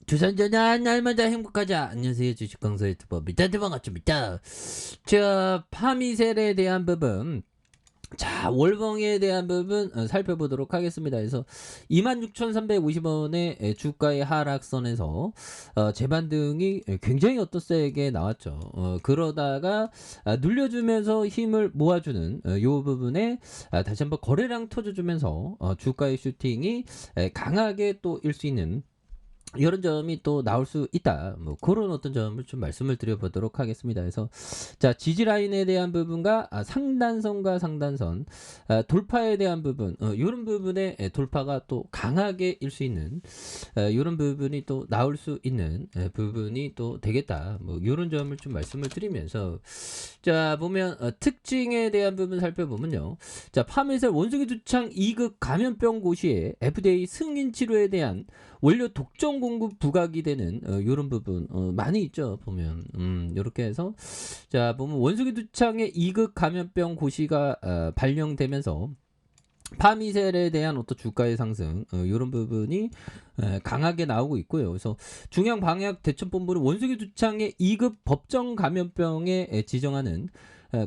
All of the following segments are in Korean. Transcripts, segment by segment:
주산전환 날마다 행복하자. 안녕하세요, 주식강사 유튜버 미타트 반갑습니다. 자, 파미셀에 대한 부분, 자, 월봉에 대한 부분 살펴보도록 하겠습니다. 그래서 26,350원의 주가의 하락선에서 재반등이 굉장히 세게 나왔죠. 그러다가 눌려주면서 힘을 모아주는 요 부분에 다시 한번 거래량 터져주면서 주가의 슈팅이 강하게 또 일 수 있는 이런 점이 또 나올 수 있다. 뭐 그런 어떤 점을 좀 말씀을 드려보도록 하겠습니다. 그래서 자, 지지 라인에 대한 부분과 상단선과 상단선 돌파에 대한 부분, 이런 부분에 돌파가 또 강하게 일 수 있는 이런 부분이 또 나올 수 있는 부분이 또 되겠다. 뭐 이런 점을 좀 말씀을 드리면서 자, 보면 특징에 대한 부분 살펴보면요. 자, 파메셀 원숭이 두창 2급 감염병 고시에 FDA 승인 치료에 대한 원료 독점 공급 부각이 되는 이런 부분 많이 있죠. 보면 이렇게 해서 자, 보면 원숭이 두창의 2급 감염병 고시가 발령되면서 파미셀에 대한 어떤 주가의 상승 이런 부분이 강하게 나오고 있고요. 그래서 중앙방역대책본부는 원숭이 두창의 2급 법정 감염병에 지정하는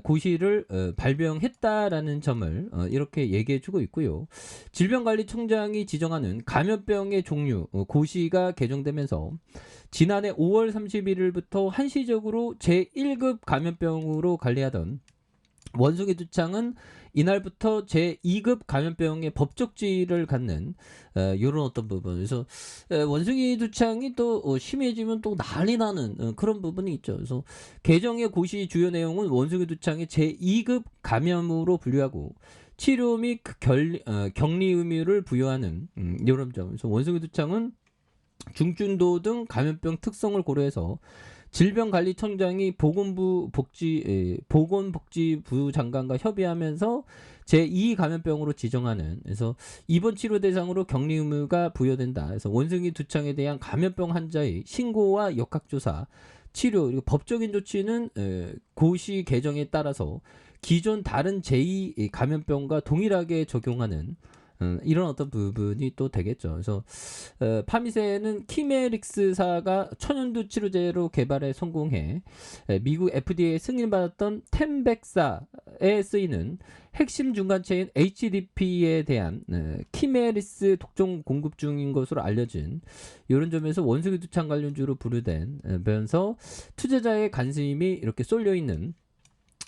고시를 발병했다라는 점을 이렇게 얘기해주고 있고요. 질병관리청장이 지정하는 감염병의 종류 고시가 개정되면서 지난해 5월 31일부터 한시적으로 제1급 감염병으로 관리하던 원숭이 두창은 이날부터 제2급 감염병의 법적 지위를 갖는 이런 어떤 부분. 그래서 원숭이 두창이 또 심해지면 또 난리 나는 그런 부분이 있죠. 그래서 개정의 고시 주요 내용은 원숭이 두창이 제2급 감염으로 분류하고 치료 및 격리 의무를 부여하는 이런 점. 그래서 원숭이 두창은 중증도 등 감염병 특성을 고려해서 질병관리청장이 보건복지부 장관과 협의하면서 제2 감염병으로 지정하는, 그래서 입원 치료 대상으로 격리 의무가 부여된다. 그래서 원숭이 두창에 대한 감염병 환자의 신고와 역학조사, 치료 그리고 법적인 조치는 고시 개정에 따라서 기존 다른 제2 감염병과 동일하게 적용하는 이런 어떤 부분이 또 되겠죠. 그래서 파미세는 키메릭스사가 천연두 치료제로 개발에 성공해 미국 FDA 승인받았던 템백사에 쓰이는 핵심 중간체인 HDP에 대한 키메리스 독점 공급 중인 것으로 알려진 이런 점에서 원숭이 두창 관련주로 분류되면서 투자자의 관심이 이렇게 쏠려 있는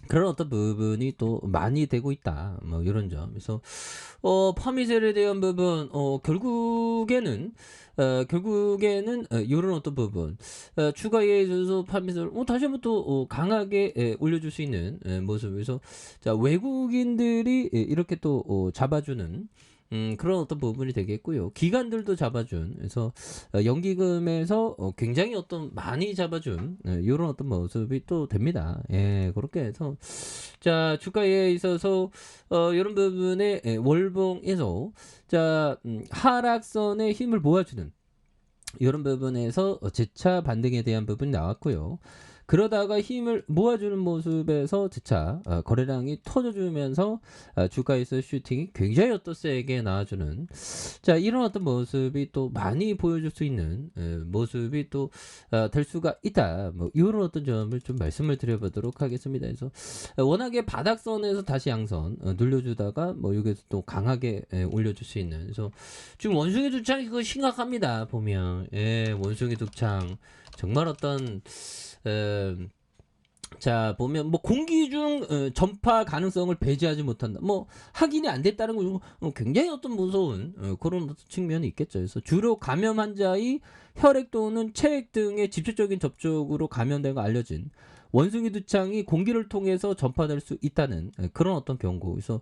그런 어떤 부분이 또 많이 되고 있다. 뭐 이런 점. 그래서 파미셀에 대한 부분 결국에는 이런 어떤 부분 추가에 있어서 파미셀 다시 한번 또 강하게 올려줄 수 있는 모습에서 자, 외국인들이 이렇게 또 잡아주는 그런 어떤 부분이 되겠고요. 기관들도 잡아준, 그래서 연기금에서 굉장히 많이 잡아준 이런 어떤 모습이 또 됩니다. 예, 그렇게 해서 자, 주가에 있어서 이런 부분에 월봉에서 자, 하락선에 힘을 모아주는 이런 부분에서 재차 반등에 대한 부분이 나왔고요. 그러다가 힘을 모아주는 모습에서 재차 거래량이 터져주면서 주가에서 슈팅이 굉장히 세게 나와주는 자, 이런 어떤 모습이 또 많이 보여줄 수 있는 모습이 또 될 수가 있다. 뭐 이런 어떤 점을 좀 말씀을 드려보도록 하겠습니다. 그래서 워낙에 바닥선에서 다시 양선 눌려주다가 뭐 여기서 또 강하게 올려줄 수 있는, 그래서 지금 원숭이 두창이 그거 심각합니다. 보면 원숭이 두창 정말 자, 보면 뭐 공기 중 전파 가능성을 배제하지 못한다. 뭐 확인이 안 됐다는 건 굉장히 무서운 그런 측면이 있겠죠. 그래서 주로 감염 환자의 혈액 또는 체액 등의 직접적인 접촉으로 감염된 거 알려진 원숭이 두창이 공기를 통해서 전파될 수 있다는 그런 어떤 경고. 그래서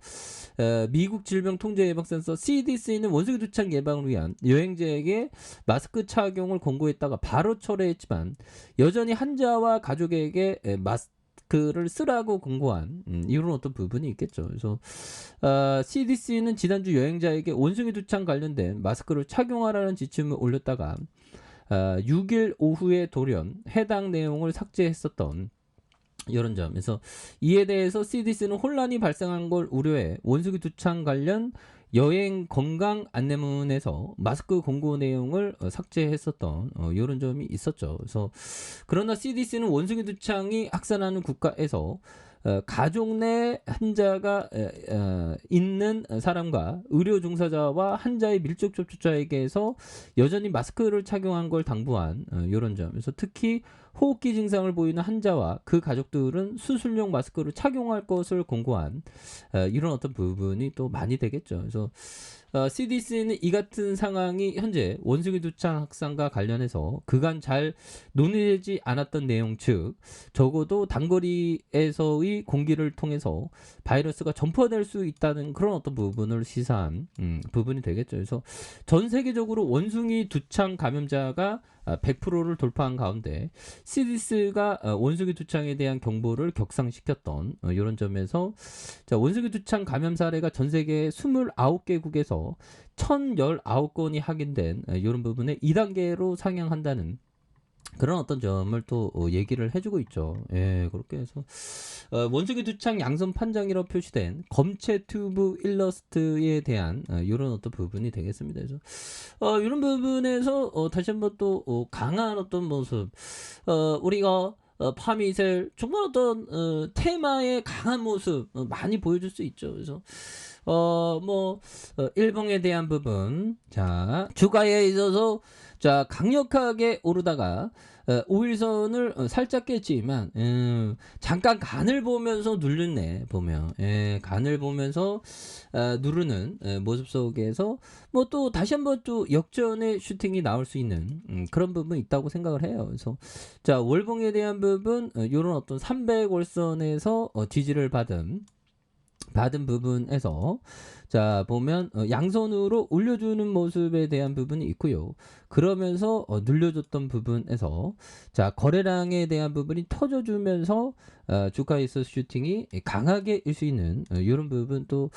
미국 질병통제예방센터 CDC는 원숭이 두창 예방을 위한 여행자에게 마스크 착용을 권고했다가 바로 철회했지만 여전히 환자와 가족에게 마스크를 쓰라고 권고한 이런 어떤 부분이 있겠죠. 그래서 CDC는 지난주 여행자에게 원숭이 두창 관련된 마스크를 착용하라는 지침을 올렸다가 6일 오후에 돌연 해당 내용을 삭제했었던 이런 점에서 이에 대해서 CDC는 혼란이 발생한 걸 우려해 원숭이 두창 관련 여행 건강 안내문에서 마스크 공고 내용을 삭제했었던 요런 점이 있었죠. 그래서 그러나 CDC는 원숭이 두창이 확산하는 국가에서 가족 내 환자가 있는 사람과 의료 종사자와 환자의 밀접 접촉자에게서 여전히 마스크를 착용한 걸 당부한 요런 점. 그래서 특히 호흡기 증상을 보이는 환자와 그 가족들은 수술용 마스크를 착용할 것을 권고한 이런 어떤 부분이 또 많이 되겠죠. 그래서 CDC는 이 같은 상황이 현재 원숭이 두창 확산과 관련해서 그간 잘 논의되지 않았던 내용, 즉 적어도 단거리에서의 공기를 통해서 바이러스가 전파될 수 있다는 그런 어떤 부분을 시사한 부분이 되겠죠. 그래서 전 세계적으로 원숭이 두창 감염자가 100%를 돌파한 가운데 CDC가 원숭이 두창에 대한 경보를 격상시켰던 이런 점에서 자, 원숭이 두창 감염 사례가 전 세계 29개국에서 1019건이 확인된 이런 부분에 2단계로 상향한다는 그런 어떤 점을 또 얘기를 해주고 있죠. 예, 그렇게 해서 원숭이 두창 양성 판정이라고 표시된 검체 튜브 일러스트에 대한 이런 어떤 부분이 되겠습니다. 그래서 이런 부분에서 다시 한번 또 강한 어떤 모습, 우리가 파미셀 정말 어떤 테마의 강한 모습 많이 보여줄 수 있죠. 그래서 일봉에 대한 부분, 자 주가에 있어서 자 강력하게 오르다가 5일선을 살짝 깼지만 잠깐 간을 보면서 누르네 보면 간을 보면서 누르는 모습 속에서 뭐 또 다시 한번 또 역전의 슈팅이 나올 수 있는 그런 부분이 있다고 생각을 해요. 그래서 자 월봉에 대한 부분 이런 어떤 300월선에서 지지를 받은 부분에서 자 보면 양손으로 올려주는 모습에 대한 부분이 있고요. 그러면서 눌려줬던 부분에서 자 거래량에 대한 부분이 터져주면서 주가에서 슈팅이 강하게 일 수 있는 이런 부분 또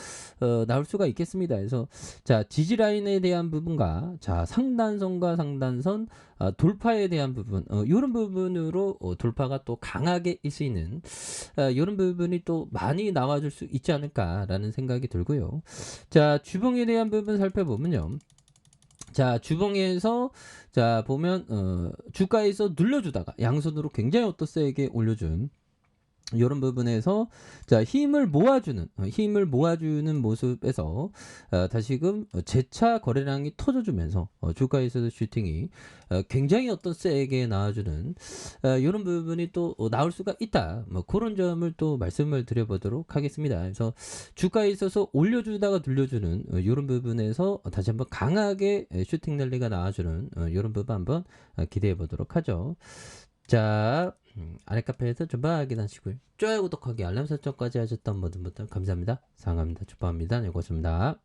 나올 수가 있겠습니다. 그래서 자 지지 라인에 대한 부분과 자 상단선과 상단선 돌파에 대한 부분 이런 부분으로 돌파가 또 강하게 일 수 있는 이런 부분이 또 많이 나와줄 수 있지 않을까라는 생각이 들고요. 자 주봉에 대한 부분 살펴보면요. 자 주봉에서 자 보면 주가에서 눌러주다가 양손으로 굉장히 어떤 세게 올려준 이런 부분에서 자 힘을 모아주는 모습에서 다시금 재차 거래량이 터져주면서 주가에서도 슈팅이 굉장히 어떤 세게 나와주는 이런 부분이 또 나올 수가 있다. 뭐 그런 점을 또 말씀을 드려보도록 하겠습니다. 그래서 주가에 있어서 올려주다가 눌려주는 이런 부분에서 다시 한번 강하게 슈팅 랠리가 나와주는 이런 부분 한번 기대해 보도록 하죠. 자 아래 카페에서 주바 확인하시고요. 좋아요 구독하기 알람 설정까지 하셨던 모든 분들 감사합니다. 사랑합니다. 주바입니다. 네 고맙습니다.